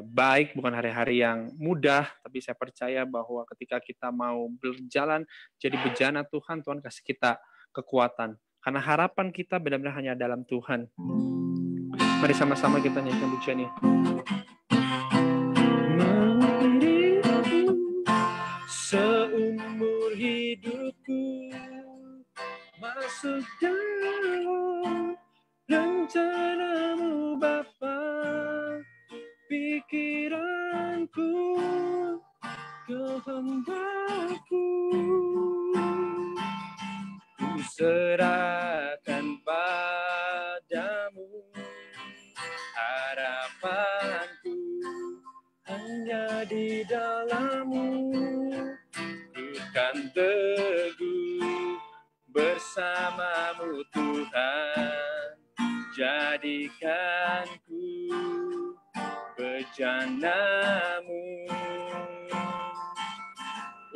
baik, bukan hari-hari yang mudah, tapi saya percaya bahwa ketika kita mau berjalan jadi bejana Tuhan, Tuhan kasih kita kekuatan. Karena harapan kita benar-benar hanya dalam Tuhan. Mari sama-sama kita nyanyikan pujian ini. Seumur hidupku masuk dalam rencanamu Bapa, pikiranku, kehendakku, ku serahkan padamu, harapanku hanya di dalam-Mu. Kan teguh bersamamu Tuhan, jadikan ku bejana-Mu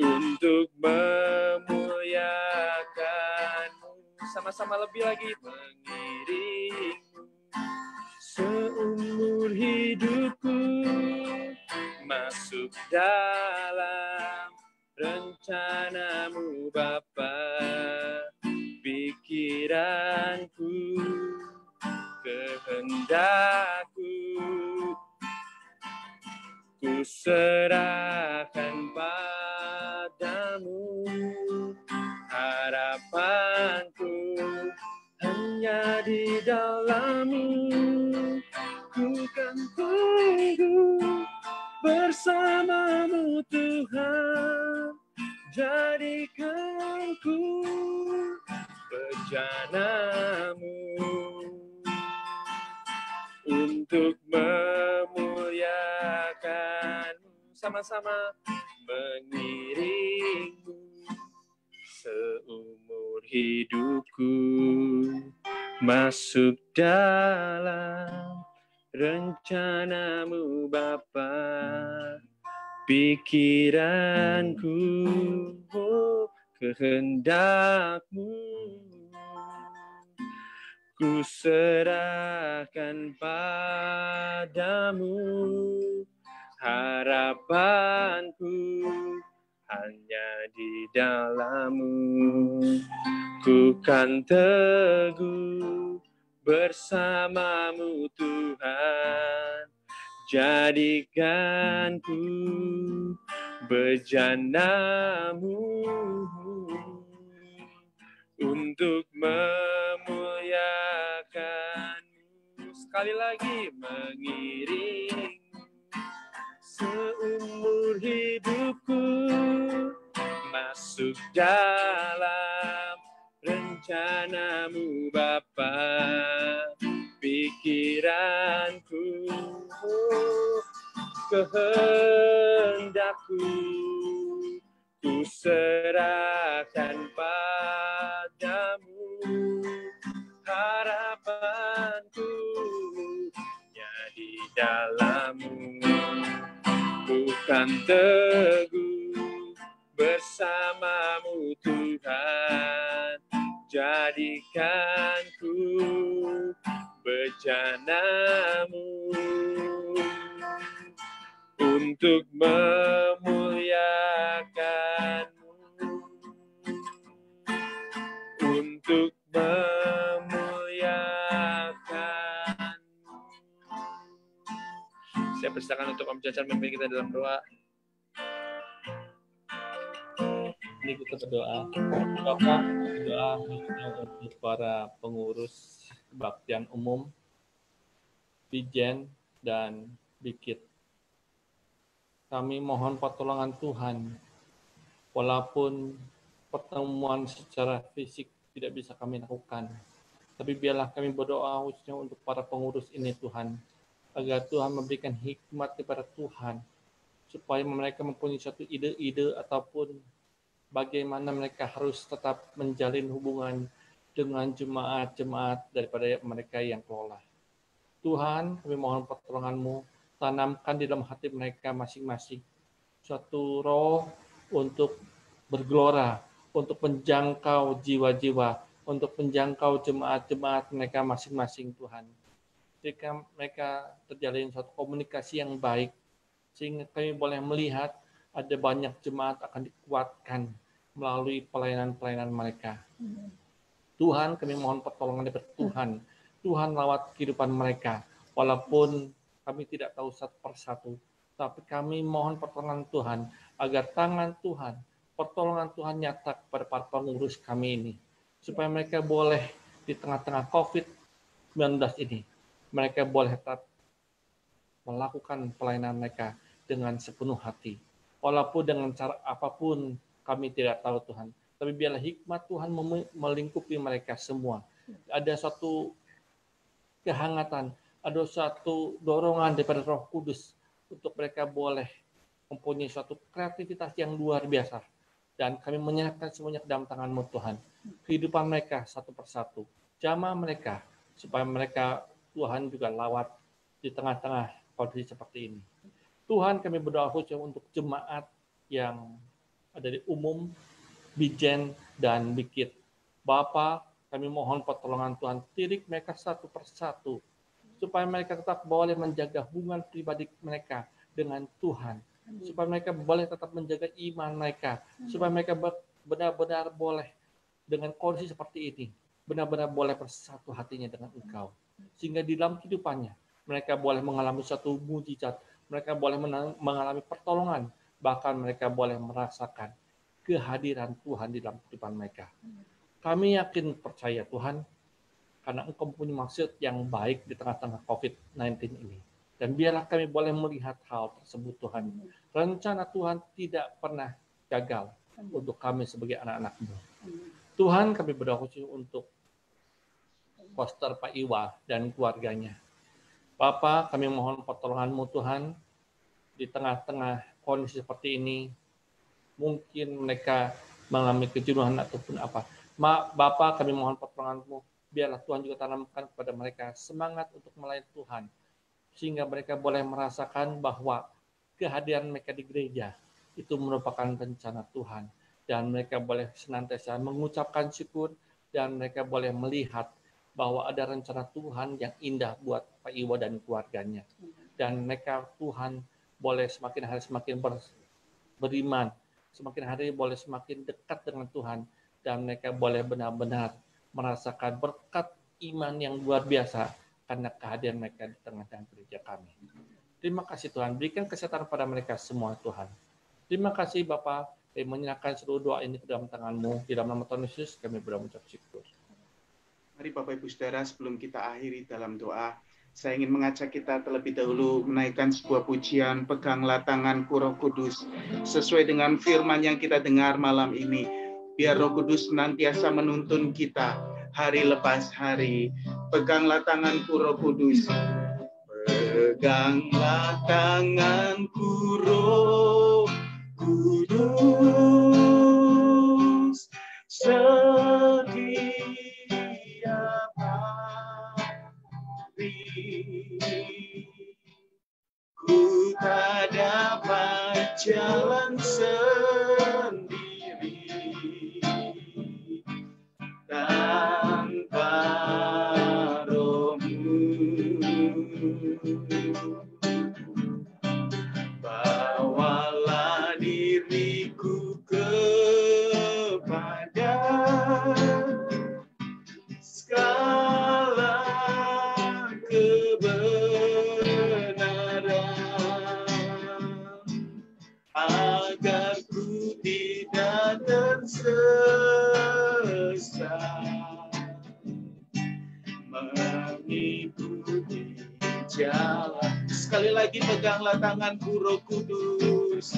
untuk memuliakan-Mu. Sama-sama lebih lagi mengiring-Mu seumur hidupku masuk dalam rencana-Mu Bapa, pikiranku, kehendakku, ku serahkan padamu, harapanku hanya di dalam-Mu, ku kan teguh bersama-Mu Tuhan, jadikan ku bejana-Mu untuk memuliakan-Mu. Sama-sama mengiring-Mu seumur hidupku masuk dalam rencana-Mu Bapa, pikiranku, kehendak-Mu, ku serahkan padamu, harapanku hanya di dalam-Mu, ku kan teguh bersama-Mu Tuhan, jadikan ku bejana-Mu untuk memuliakan-Mu. Sekali lagi mengiring seumur hidupku masuk dalam rencana-Mu Bapa, pikiranku, kehendakku, ku serahkan padamu, harapanku hanya di dalam-Mu, ku kan teguh bersama-Mu Tuhan, jadikan ku bejana-Mu untuk memuliakan-Mu, untuk memuliakan-Mu. Saya persilakan untuk Om Cacan memimpin kita dalam doa. Ini kita berdoa. Bapak, berdoa untuk para pengurus kebaktian umum, Bijen, dan Bikit. Kami mohon pertolongan Tuhan, walaupun pertemuan secara fisik tidak bisa kami lakukan, tapi biarlah kami berdoa khususnya untuk para pengurus ini Tuhan, agar Tuhan memberikan hikmat kepada Tuhan, supaya mereka mempunyai suatu ide-ide ataupun bagaimana mereka harus tetap menjalin hubungan dengan jemaat-jemaat daripada mereka yang kelola. Tuhan, kami mohon pertolongan-Mu, tanamkan di dalam hati mereka masing-masing suatu roh untuk bergelora untuk menjangkau jiwa-jiwa, untuk menjangkau jemaat-jemaat mereka masing-masing Tuhan. Ketika mereka terjalin suatu komunikasi yang baik, sehingga kami boleh melihat ada banyak jemaat akan dikuatkan melalui pelayanan-pelayanan mereka. Tuhan, kami mohon pertolongan dari Tuhan. Tuhan lawat kehidupan mereka, walaupun kami tidak tahu satu persatu, tapi kami mohon pertolongan Tuhan, agar tangan Tuhan, pertolongan Tuhan nyata kepada para pengurus kami ini, supaya mereka boleh di tengah-tengah COVID-19 ini, mereka boleh tetap melakukan pelayanan mereka dengan sepenuh hati. Walaupun dengan cara apapun kami tidak tahu Tuhan. Tapi biarlah hikmat Tuhan melingkupi mereka semua. Ada suatu kehangatan, ada suatu dorongan daripada Roh Kudus untuk mereka boleh mempunyai suatu kreativitas yang luar biasa. Dan kami menyerahkan semuanya ke dalam tangan-Mu Tuhan. Kehidupan mereka satu persatu. Jamah mereka, supaya mereka Tuhan juga lawat di tengah-tengah kondisi seperti ini. Tuhan, kami berdoa khusus untuk jemaat yang ada di umum, Bijen, dan Bikit. Bapa, kami mohon pertolongan Tuhan, tirik mereka satu persatu, supaya mereka tetap boleh menjaga hubungan pribadi mereka dengan Tuhan, supaya mereka boleh tetap menjaga iman mereka, supaya mereka benar-benar boleh dengan kondisi seperti ini, benar-benar boleh bersatu hatinya dengan Engkau, sehingga di dalam kehidupannya mereka boleh mengalami suatu mujizat, mereka boleh mengalami pertolongan, bahkan mereka boleh merasakan kehadiran Tuhan di dalam kehidupan mereka. Kami yakin percaya Tuhan, karena Engkau punya maksud yang baik di tengah-tengah COVID-19 ini. Dan biarlah kami boleh melihat hal tersebut Tuhan. Rencana Tuhan tidak pernah gagal untuk kami sebagai anak-anak-Mu. Tuhan, kami berdoa khusus untuk Pastor Pak Iwa dan keluarganya. Bapa, kami mohon pertolongan-Mu Tuhan, di tengah-tengah kondisi seperti ini, mungkin mereka mengalami kejenuhan ataupun apa. Bapa, kami mohon pertolongan-Mu, biarlah Tuhan juga tanamkan kepada mereka semangat untuk melayani Tuhan, sehingga mereka boleh merasakan bahwa kehadiran mereka di gereja itu merupakan rencana Tuhan, dan mereka boleh senantiasa mengucapkan syukur, dan mereka boleh melihat bahwa ada rencana Tuhan yang indah buat Pak Iwa dan keluarganya. Dan mereka Tuhan boleh semakin hari semakin beriman, semakin hari boleh semakin dekat dengan Tuhan, dan mereka boleh benar-benar merasakan berkat iman yang luar biasa karena kehadiran mereka di tengah-tengah gereja kami. Terima kasih Tuhan, berikan kesehatan pada mereka semua Tuhan. Terima kasih Bapak, kami menyerahkan seluruh doa ini ke dalam tangan-Mu, di dalam nama Tuhan Yesus kami mengucap syukur. Mari Bapak Ibu Saudara, sebelum kita akhiri dalam doa, saya ingin mengajak kita terlebih dahulu menaikkan sebuah pujian, peganglah tanganku Roh Kudus, sesuai dengan firman yang kita dengar malam ini. Biar Roh Kudus senantiasa menuntun kita hari lepas hari. Peganglah tanganku Roh Kudus. Peganglah tanganku Roh Kudus, setiap hari ku tak dapat jalan sendiri tanpa Roh-Mu. Bawalah diriku kepada segala kebenaran, agar ku tidak tersesat, mengikuti jalan. Sekali lagi, peganglah tanganku Roh Kudus.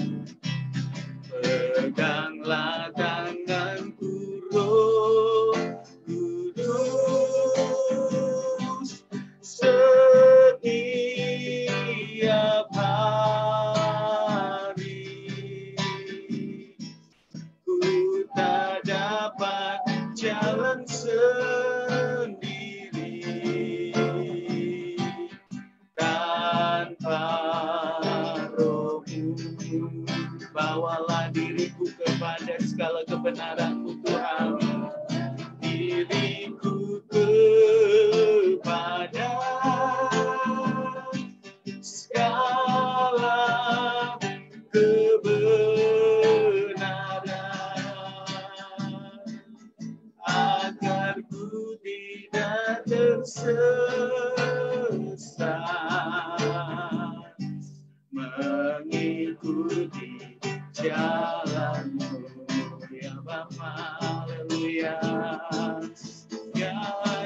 Peganglah tanganku Roh Kudus, setiap hari ku tak dapat jalan sendiri tanpa Roh-Mu. Bawalah diriku ke kepada segala kebenaran-Mu Tuhan. Diriku kepada segala kebenaran, agar ku tidak tersesat, mengikuti jalan-Mu ya Bapa. Haleluya ya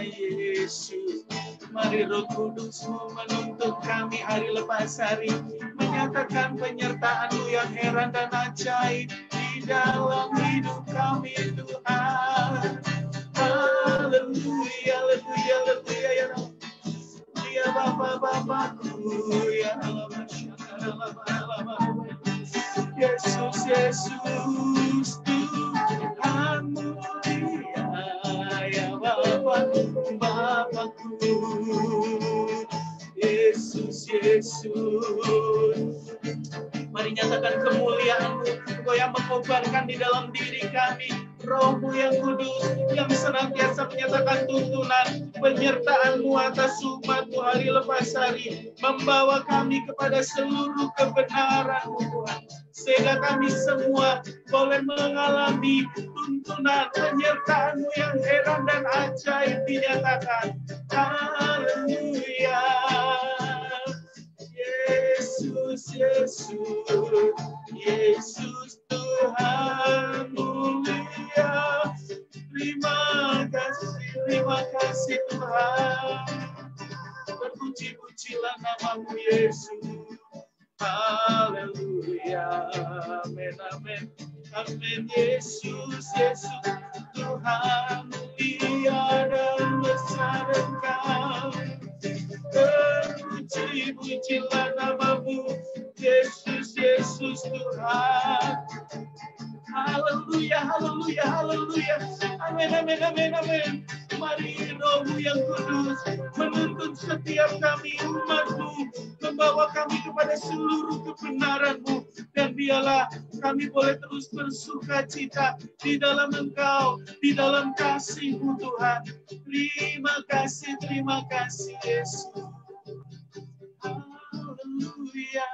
Yesus. Mari Roh Kudus-Mu menuntun kami hari lepas hari, menyatakan penyertaan-Mu yang heran dan ajaib di dalam hidup kami Tuhan. Haleluya, haleluya, haleluya ya Rabb. Ya Bapa-Bapakku ya Allah, Yesus, Yesus Tuhan mulia ya Bapakku. Yesus, Yesus. Mari nyatakan kemuliaan-Mu, Engkau yang mengobarkan di dalam diri kami Roh-Mu yang kudus, yang senantiasa menyatakan tuntunan penyertaan-Mu atas umat-Mu hari lepas hari, membawa kami kepada seluruh kebenaran-Mu Tuhan, sehingga kami semua boleh mengalami tuntunan penyertaan-Mu yang heran dan ajaib dinyatakan. Haleluya. Yesus, Yesus, Yesus Tuhan mulia. Terima kasih Tuhan. Terpuji-pujilah nama-Mu Yesus. Haleluya. Amin, amin. Amin. Yesus, Yesus Tuhan mulia dan besar Engkau. Terpuji-pujilah nama-Mu Yesus, Yesus Tuhan. Haleluya, haleluya, haleluya. Amin, amin, amin, amin. Mari Roh-Mu yang kudus menuntun setiap kami umat-Mu, membawa kami kepada seluruh kebenaran-Mu, dan biarlah kami boleh terus bersuka cita di dalam Engkau, di dalam kasih-Mu Tuhan. Terima kasih Yesus. Haleluya.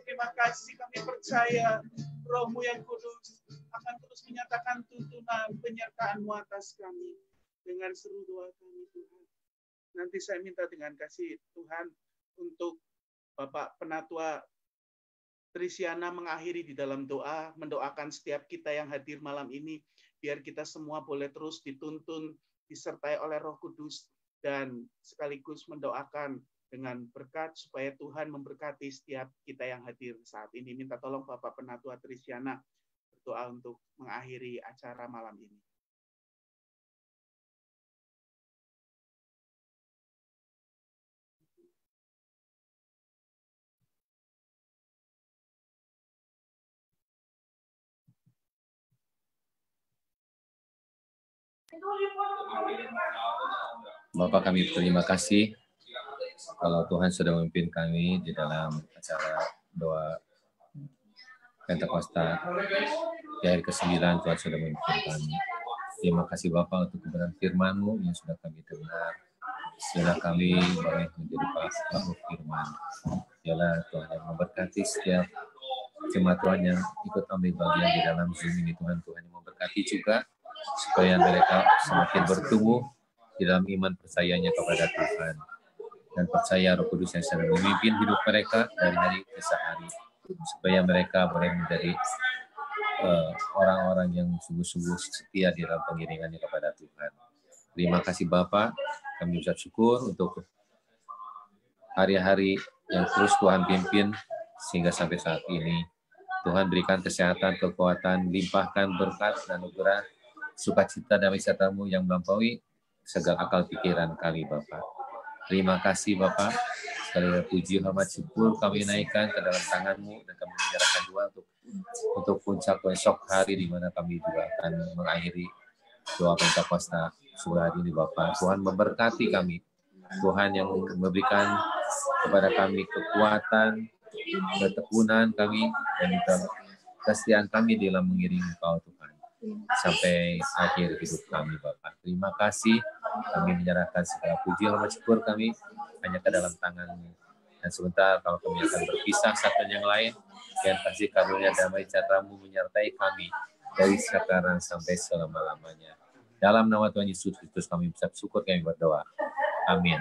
Terima kasih, kami percaya Roh-Mu yang kudus akan terus menyatakan tuntunan penyertaan-Mu atas kami. Dengar seru doa kami Tuhan. Nanti saya minta dengan kasih Tuhan untuk Bapak Penatua Trisiana mengakhiri di dalam doa, mendoakan setiap kita yang hadir malam ini, biar kita semua boleh terus dituntun, disertai oleh Roh Kudus, dan sekaligus mendoakan dengan berkat supaya Tuhan memberkati setiap kita yang hadir saat ini. Minta tolong Bapak Penatua Trisiana berdoa untuk mengakhiri acara malam ini. Bapak, kami berterima kasih kalau Tuhan sudah memimpin kami di dalam acara doa Pentakosta di hari ke-9. Tuhan sudah memimpin kami. Terima kasih Bapak untuk kebenaran firman-Mu yang sudah kami dengar. Biarlah kami boleh menjadi paham firman. Biarlah Tuhan yang memberkati setiap jemaat Tuhan yang ikut ambil bagian di dalam Zoom ini. Tuhan yang memberkati juga supaya mereka semakin bertumbuh di dalam iman percayanya kepada Tuhan, dan percaya Roh Kudus yang sedang memimpin hidup mereka dari hari ke hari, supaya mereka boleh menjadi orang-orang yang sungguh-sungguh setia di dalam pengiringannya kepada Tuhan. Terima kasih Bapa, kami ucap syukur untuk hari-hari yang terus Tuhan pimpin sehingga sampai saat ini. Tuhan berikan kesehatan, kekuatan, limpahkan berkat dan anugerah, sukacita damai sejahtera-Mu yang melampaui segala akal pikiran kami Bapa. Terima kasih Bapa. Sekali lagi puji, hormat, syukur kami naikkan ke dalam tangan-Mu, dan kami menyerahkan doa untuk puncak esok hari di mana kami juga akan mengakhiri doa Pentakosta sore hari ini Bapa. Tuhan memberkati kami. Tuhan yang memberikan kepada kami kekuatan, ketekunan kami, dan juga kesetiaan kami dalam mengiringi Engkau Tuhan sampai akhir hidup kami Bapak. Terima kasih, kami menyerahkan segala puji hormat syukur kami hanya ke dalam tangan-Mu. Dan sebentar kalau kami akan berpisah satu yang lain, dan kasih karunia damai sejahtera-Mu menyertai kami dari sekarang sampai selama-lamanya. Dalam nama Tuhan Yesus Kristus kami ucap syukur, kami berdoa. Amin.